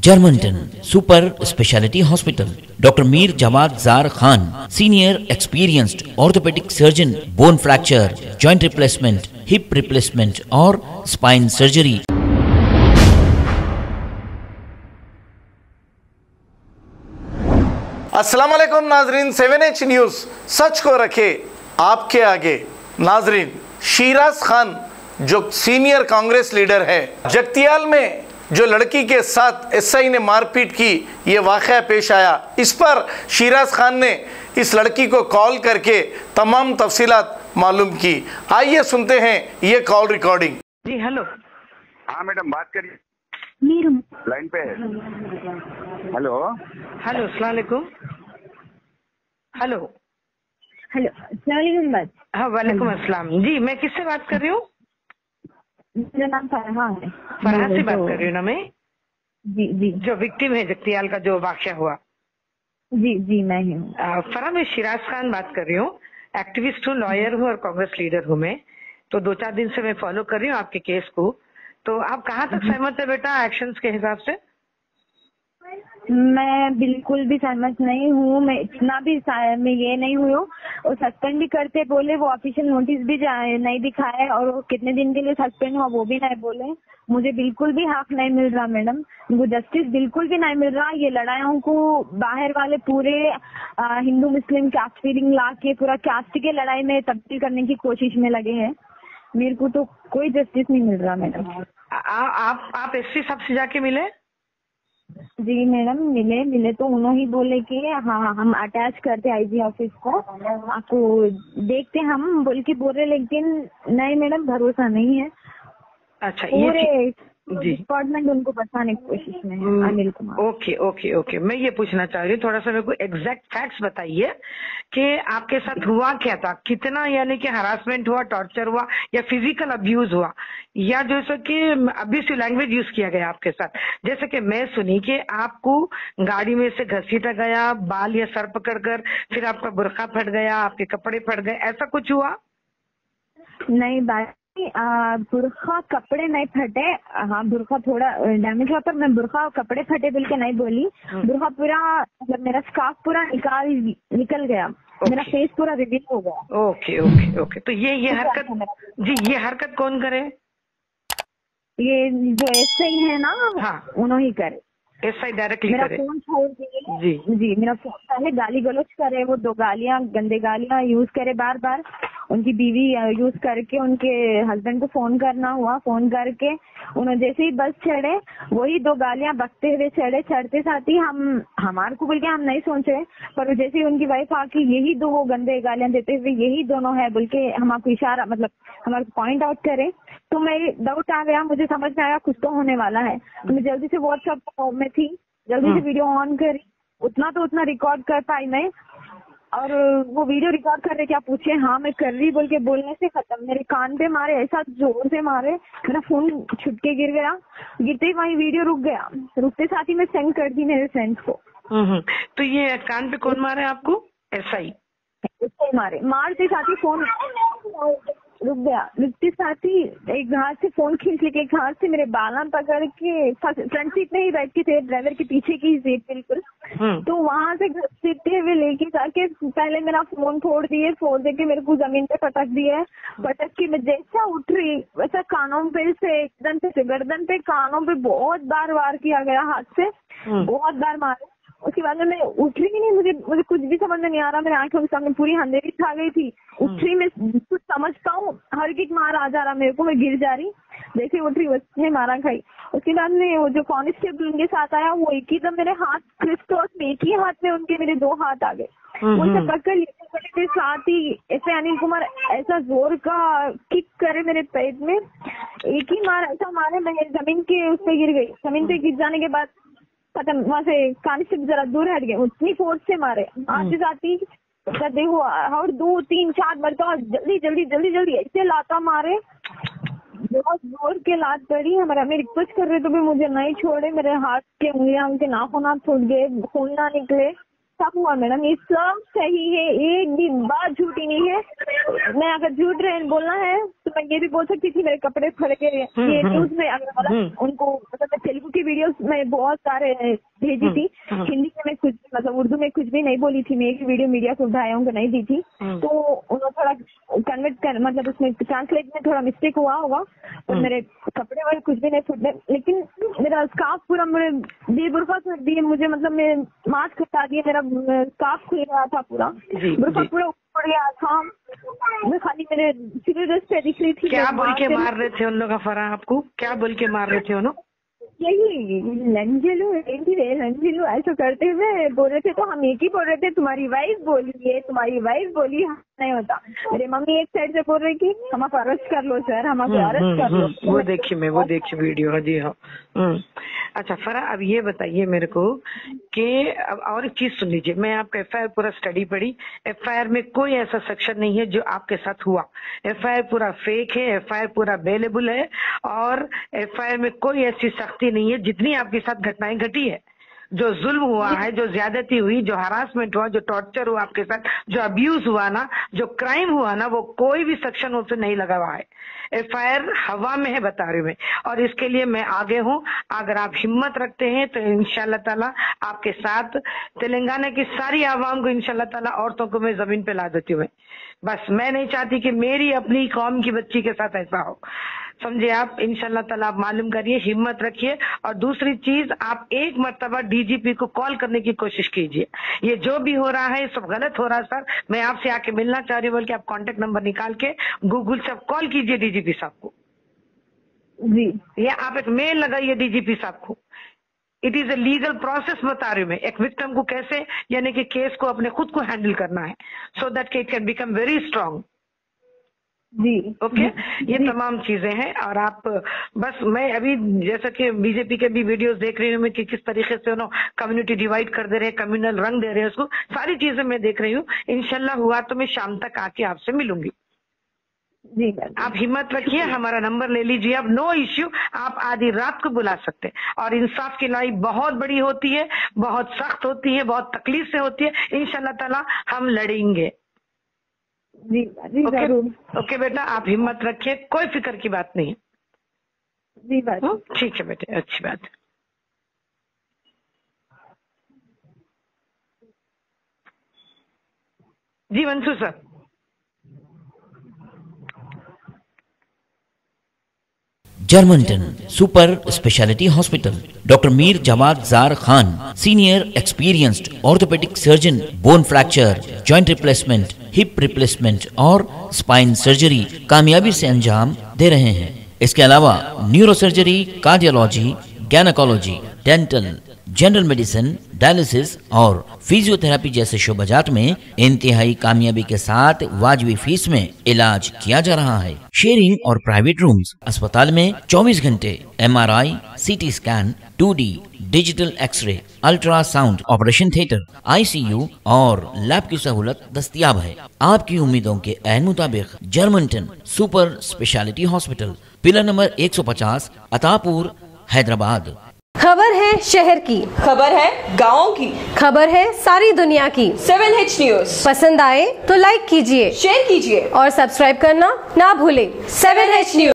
Germantown Super Speciality Hospital. Dr. Mir Jawad Zar Khan, senior experienced orthopedic surgeon, bone fracture, joint replacement, hip replacement और spine surgery. अस्सलाम वालेकुम नाजरीन, 7H news सच को रखे आपके आगे। नाजरीन, शिराज खान जो सीनियर कांग्रेस लीडर है, जगतियाल में जो लड़की के साथ एसआई ने मारपीट की, ये वाक़या पेश आया। इस पर शिराज खान ने इस लड़की को कॉल करके तमाम तफसीलात मालूम की। आइए सुनते हैं ये कॉल रिकॉर्डिंग। जी हेलो। हाँ मैडम, बात करिए, लाइन पे है। हेलो हेलो, अस्सलाम वालेकुम। हेलो हेलो, अस्सलाम वालेकुम। हाँ, वालेकुम अस्सलाम। जी, मैं किससे बात कर रही हूँ? मेरा नाम फरहा है। फरहा से बात कर रही हूँ ना मैं? जी जी। जो विक्टिम है जगतियाल का जो वाक़या हुआ। जी जी, मैं ही हूँ। फरहा, मैं शिराज खान बात कर रही हूँ। एक्टिविस्ट हूँ, लॉयर हूँ और कांग्रेस लीडर हूँ मैं। तो 2-4 दिन से मैं फॉलो कर रही हूँ आपके केस को। तो आप कहाँ तक सहमत है बेटा एक्शंस के हिसाब से? मैं बिल्कुल भी सहमत नहीं हूँ। मैं इतना भी मैं ये नहीं हुई हूँ। और सस्पेंड भी करते बोले, वो ऑफिशियल नोटिस भी नहीं दिखाए और वो कितने दिन के लिए सस्पेंड हुआ वो भी नहीं बोले। मुझे बिल्कुल भी हक नहीं मिल रहा मैडम, मुझे जस्टिस बिल्कुल भी नहीं मिल रहा। ये लड़ाइयों को बाहर वाले पूरे हिंदू मुस्लिम कास्ट फीलिंग ला के पूरा कास्ट के लड़ाई में तब्दील करने की कोशिश में लगे हैं। मेरे को तो कोई जस्टिस नहीं मिल रहा मैडम। आप एसपी साहब से जाके मिले? जी मैडम, मिले तो उन्होंने ही बोले कि हाँ हम अटैच करते आईजी ऑफिस को, आपको देखते हम बोल के बोल रहे, लेकिन नहीं मैडम, भरोसा नहीं है। अच्छा, पूरे जी डिपार्टमेंट उनको बताने की कोशिश में है। अनिल कुमार। ओके। मैं ये पूछना चाह रही हूँ, थोड़ा सा मेरे को एग्जैक्ट फैक्ट्स बताइए कि आपके साथ हुआ क्या था, कितना यानी कि हरासमेंट हुआ, टॉर्चर हुआ या फिजिकल अब्यूज हुआ, या जैसे कि अब्यूसिव लैंग्वेज यूज किया गया आपके साथ। जैसे कि मैं सुनी कि आपको गाड़ी में से घसीटा गया, बाल या सर पकड़ कर, फिर आपका बुर्का फट गया, आपके कपड़े फट गए, ऐसा कुछ हुआ? नहीं बात, बुरखा कपड़े नहीं फटे। हाँ, बुरखा थोड़ा डैमेज हुआ, पर मैं बुरखा कपड़े फटे बोल के नहीं बोली। बुरखा पूरा मतलब मेरा स्कार्फ पूरा निकल गया। मेरा फेस पूरा रिवील हो गया। ओके। तो ये हरकत, जी ये हरकत कौन करे? ये जो एसआई है ना, हाँ, उन्होंने ही करे। एसआई डायरेक्टली मेरा करे? फोन छोड़ दिए। जी मेरा फोन पहले गाली गलौज करे, वो 2 गालियां, गंदे गालियां यूज करे बार बार। उनकी बीवी यूज करके उनके हस्बैंड को फोन करना हुआ, फोन करके उन्होंने जैसे ही बस चढ़े वही 2 गालियां बकते हुए चढ़ते साथ ही हमारे को बोल के हम नहीं सोचे, पर जैसे ही उनकी वाइफ आके यही 2 गंदे गालियां देते हुए यही दोनों है बोल के हमको इशारा, मतलब हमारे पॉइंट आउट करे। तो मैं डाउट आ गया, मुझे समझ में आया कुछ तो होने वाला है। तो मैं जल्दी से व्हाट्सएप में थी, जल्दी से वीडियो ऑन करी, उतना रिकॉर्ड कर पाई मैं। और वो वीडियो रिकॉर्ड कर रहे, क्या पूछे, हाँ मैं कर रही बोल के बोलने से खत्म। मेरे कान पे मारे, ऐसा जोर से मारे, मेरा फोन छुटके गिर गया। गिरते ही वही वीडियो रुक गया। रुकते साथ ही मैं सेंड कर दी मेरे फ्रेंड्स को। तो ये कान पे कौन मारे आपको? एसआई मारते साथ ही फोन रुक गया। रुकते साथ ही एक हाथ से फोन खींच लेके एक हाथ से मेरे बाला पकड़ के फ्रंट सीट में ही बैठ के थे, ड्राइवर के पीछे की सीट बिल्कुल। तो वहां से घसीटते हुए लेके जाके पहले मेरा फोन फोड़ दे के मेरे को जमीन पे पटक दिए। पटक के मैं जैसा उठ रही वैसा कानों पे से गर्दन पे कानों पे बहुत बार वार किया गया, हाथ से बहुत बार मारे। उसके बाद में मैं उठ रही नहीं, मुझे कुछ भी समझ में नहीं आ रहा। मेरी आंखों के सामने पूरी अंधेरी छा गई थी। उठ रही मैं कुछ समझता हूँ, हर एक मार आ जा रहा मेरे को, मैं गिर जा रही। जैसे उठ रही वैसे मारा खाई। उसके बाद में वो जो कांस्टेबल उनके साथ आया, वो एक ही दम मेरे हाथ क्रिस में, एक ही हाथ में उनके मेरे 2 हाथ आ गए। उनसे पकड़ लिए साथ ही ऐसे अनिल कुमार ऐसा जोर का किक करे मेरे पेट में, एक ही मार ऐसा मारे मैं जमीन के उस पे गिर गई। जमीन पे गिर जाने के बाद खत्म। वहाँ से कांस्टेबल जरा दूर हट गए, उतनी फोर्स से मारे। आते जाती देखो और 2, 3, 4 मरतबा जल्दी ऐसे लाता मारे, बहुत जोर के लात पड़ी। मैं रिक्वेस्ट कर रहे तो भी मुझे नहीं छोड़े। मेरे हाथ के उंगलियां, उनके नाखून छूट गए, खून ना निकले। सब हुआ मैडम, ये सब सही है, एक भी बात झूठी नहीं है। मैं अगर झूठ रहे बोलना है तो मैं ये भी बोल सकती थी मेरे कपड़े फड़ के ये न्यूज में अगर उनको मतलब मैं तेलुगु की वीडियोस में बहुत सारे भेजी थी, हिंदी में मैं कुछ मतलब उर्दू में कुछ भी नहीं बोली थी, मैं एक वीडियो मीडिया को भाइयों को नहीं दी थी, तो उन्होंने थोड़ा कन्वर्ट कर मतलब उसमें ट्रांसलेट में थोड़ा मिस्टेक हुआ होगा और मेरे कपड़े वाले कुछ भी नहीं फुटने, लेकिन मेरा स्कार्फ पूरा मेरे बेबुरखा कर दिए मुझे, मतलब मैं मास्क हटा दिए, मेरा स्कार्फ खुल गया था पूरा, बुरखा पूरा उड़ गया था, मैं खाली मेरे सिविल ड्रेस पे दिख रही थी। क्या बोल के मार रहे थे उन लोग फरा, आपको क्या बोल के मार रहे थे उन्होंने? यही लंजिलू ऐसा करते हुए बोल रहे थे, तो हम एक ही बोल रहे थे तुम्हारी वाइफ बोली है, तुम्हारी वाइफ बोली नहीं होता। मेरे मम्मी एक साइड से बोल रही कि हम आपको अरेस्ट कर लो सर, हम आपको अरेस्ट कर लो। वो देखी वीडियो। जी हाँ। अच्छा फरा, अब ये बताइए मेरे को कि अब और एक चीज सुन लीजिए, मैं आपका FIR पूरा स्टडी पढ़ी, FIR में कोई ऐसा सेक्शन नहीं है जो आपके साथ हुआ, FIR पूरा फेक है, FIR पूरा अवेलेबल है और FIR में कोई ऐसी सख्ती नहीं है। जितनी आपके साथ घटनाएं घटी है, जो जुल्म हुआ है, जो ज्यादती हुई, जो हरासमेंट हुआ, जो टॉर्चर हुआ आपके साथ, जो अब्यूज हुआ ना, जो क्राइम हुआ ना, वो कोई भी सेक्शन उससे नहीं लगा हुआ है। FIR हवा में है, बता रही मैं, और इसके लिए मैं आगे हूँ। अगर आप हिम्मत रखते हैं तो इंशाल्लाह ताला आपके साथ तेलंगाना की सारी आवाम को इंशाल्लाह ताला औरतों को मैं जमीन पे ला देती हूँ। बस मैं नहीं चाहती कि मेरी अपनी कौम की बच्ची के साथ ऐसा हो, समझे आप। इंशाल्लाह ताला आप मालूम करिए, हिम्मत रखिए। और दूसरी चीज, आप एक मर्तबा DGP को कॉल करने की कोशिश कीजिए। ये जो भी हो रहा है ये सब गलत हो रहा है सर, मैं आपसे आके मिलना चाह रही हूँ, बोल के आप कॉन्टेक्ट नंबर निकाल के गूगल से कॉल कीजिए DGP साहब को जी, या आप एक मेल लगाइए DGP साहब को। It is a legal process, बता रही हूँ मैं, एक विक्टिम को कैसे यानी कि केस को अपने खुद को हैंडल करना है, so that it can become very strong. जी ओके, ये तमाम चीजें हैं। और आप बस, मैं अभी जैसा कि बीजेपी के भी वीडियोस देख रही हूँ मैं कि किस तरीके से उन्होंने कम्युनिटी डिवाइड कर दे रहे हैं, कम्युनल रंग दे रहे हैं उसको, सारी चीजें मैं देख रही हूँ। इंशाल्लाह हुआ तो मैं शाम तक आके आपसे मिलूंगी। जी आप हिम्मत रखिए, हमारा नंबर ले लीजिए, आप नो इश्यू, आप आधी रात को बुला सकते हैं। और इंसाफ की लड़ाई बहुत बड़ी होती है, बहुत सख्त होती है, बहुत तकलीफ से होती है, इंशाल्लाह ताला हम लड़ेंगे। जी जरूर। ओके बेटा, आप हिम्मत रखिए, कोई फिक्र की बात नहीं है। जी बात ठीक है बेटे, अच्छी बात। जी Mansoor sir. Germantown super speciality hospital, doctor Mir Jamat Jar Khan, senior experienced orthopaedic surgeon, bone fracture, joint replacement, hip replacement और स्पाइन सर्जरी कामयाबी से अंजाम दे रहे हैं। इसके अलावा neuro surgery, cardiology, gynaecology, dental, general medicine, dialysis और फिजियोथेरेपी जैसे शोबाजात में इंतहाई कामयाबी के साथ वाजबी फीस में इलाज किया जा रहा है। शेयरिंग और प्राइवेट रूम्स, अस्पताल में 24 घंटे MRI, CT scan, 2D digital x-ray, ultrasound, operation theatre, ICU और लैब की सहूलत दस्तयाब है। आपकी उम्मीदों के ऐन मुताबिक जर्मनटन super speciality hospital, pillar number 150, Attapur, Hyderabad. खबर है शहर की, खबर है गाँव की, खबर है सारी दुनिया की। 7H न्यूज पसंद आए तो लाइक कीजिए, शेयर कीजिए और सब्सक्राइब करना ना भूलें। 7H news.